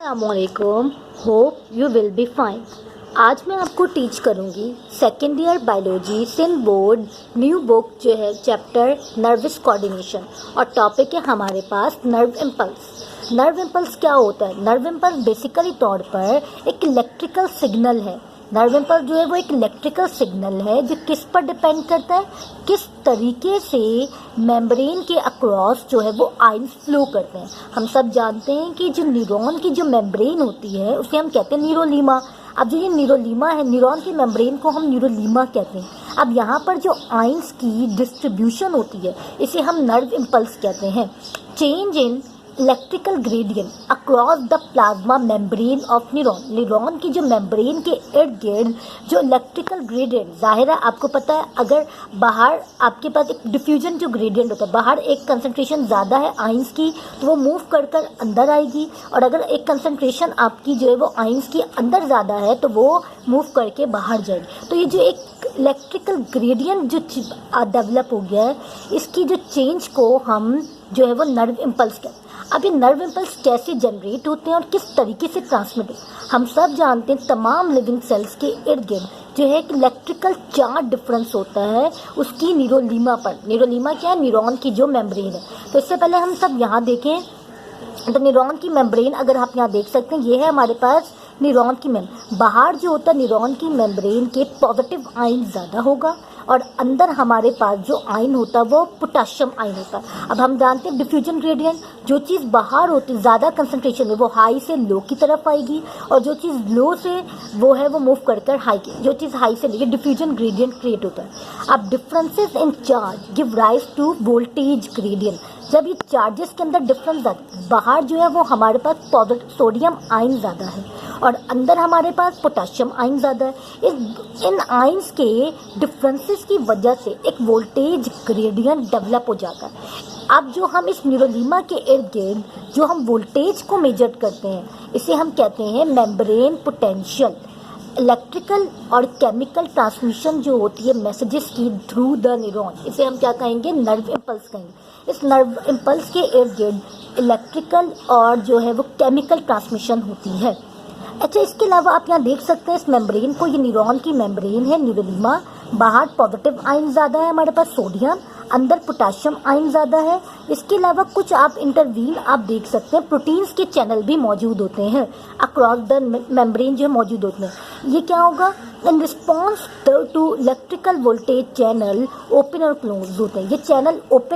अस्सलामुअलैकुम, hope you will be fine. आज मैं आपको टीच करूंगी second year biology Sindh board new book जो है चैप्टर नर्वस कोऑर्डिनेशन और टॉपिक है हमारे पास नर्व इम्पल्स। नर्व इम्पल्स क्या होता है? नर्व इम्पल्स बेसिकली तौर पर एक इलेक्ट्रिकल सिग्नल है। नर्व इम्पल्स जो है वो एक इलेक्ट्रिकल सिग्नल है जो किस पर डिपेंड करता है, किस तरीके से मेम्ब्रेन के अक्रॉस जो है वो आयंस फ्लो करते हैं। हम सब जानते हैं कि जो न्यूरॉन की जो मेम्ब्रेन होती है उसे हम कहते हैं न्यूरोलीमा। अब जो ये न्यूरोलीमा है, न्यूरॉन की मेम्ब्रेन को हम न्यूरोलीमा कहते हैं। अब यहाँ पर जो आयंस की डिस्ट्रीब्यूशन होती है इसे हम नर्व इम्पल्स कहते हैं। Change in electrical gradient across the plasma membrane of neuron. Neuron की जो मेम्ब्रेन के इर्द गिर्द जो इलेक्ट्रिकल ग्रेडियंट, जाहिर है आपको पता है अगर बाहर आपके पास एक डिफ्यूजन जो ग्रेडियंट होता है, बाहर एक कंसंट्रेशन ज़्यादा है आयंस की तो वो मूव कर कर अंदर आएगी, और अगर एक कंसंट्रेशन आपकी जो है वो आयंस की अंदर ज़्यादा है तो वो मूव करके बाहर जाएगी। तो ये जो एक इलेक्ट्रिकल ग्रेडियंट जो डेवलप हो गया है, इसकी जो चेंज को हम जो है वो नर्व इम्पल्स कहते हैं। अब ये नर्व इम्पल्स कैसे जनरेट होते हैं और किस तरीके से ट्रांसमिट होते हैं? हम सब जानते हैं तमाम लिविंग सेल्स के इर्द गिर्द जो है एक इलेक्ट्रिकल चार्ज डिफरेंस होता है उसकी न्यूरोलीमा पर। न्यूरोलीमा क्या है? न्यूरॉन की जो मेम्ब्रेन है। तो इससे पहले हम सब यहाँ देखें तो न्यूरॉन की मेम्ब्रेन अगर आप यहाँ देख सकते हैं, ये है हमारे पास न्यूरॉन की बाहर जो होता है न्यूरॉन की मेम्ब्रेन के पॉजिटिव आयन ज़्यादा होगा और अंदर हमारे पास जो आयन होता है वो पोटेशियम आयन होता है। अब हम जानते हैं डिफ्यूजन ग्रेडियंट, जो चीज़ बाहर होती है ज़्यादा कंसंट्रेशन में वो हाई से लो की तरफ आएगी, और जो चीज़ लो से वो है वो मूव कर कर हाई की, जो चीज़ हाई से लेके डिफ्यूजन ग्रेडियंट क्रिएट होता है। अब differences in charge give rise to voltage gradient. जब ये चार्जेस के अंदर डिफरेंस बाहर जो है वो हमारे पास सोडियम आयन ज़्यादा है और अंदर हमारे पास पोटेशियम आयन ज़्यादा है। इन आयंस के डिफरेंसेस की वजह से एक वोल्टेज ग्रेडियंट डेवलप हो जाता है। अब जो हम इस न्यूरोलीमा के इर्द गिर्द जो हम वोल्टेज को मेजर करते हैं इसे हम कहते हैं मेम्ब्रेन पोटेंशियल। इलेक्ट्रिकल और केमिकल ट्रांसमिशन जो होती है मैसेजेस की थ्रू द न्यूरॉन, इसे हम क्या कहेंगे? नर्व इम्पल्स कहेंगे। इस नर्व इम्पल्स के इर्द गिर्द इलेक्ट्रिकल और जो है वो केमिकल ट्रांसमिशन होती है। अच्छा, इसके अलावा आप यहाँ देख सकते हैं इस मेम्ब्रेन को, ये न्यूरॉन की मेम्ब्रेन है न्यूरोलीमा। बाहर पॉजिटिव आयन ज़्यादा है हमारे पास सोडियम, अंदर पोटेशियम आयन ज़्यादा है। इसके अलावा कुछ आप इंटरवीन आप देख सकते हैं प्रोटीन्स के चैनल भी मौजूद होते हैं अक्रॉस द मेम्ब्रेन जो मौजूद होते हैं। ये क्या होगा? In response to electrical voltage channel open और क्लोज होते हैं। ये चैनल ओपन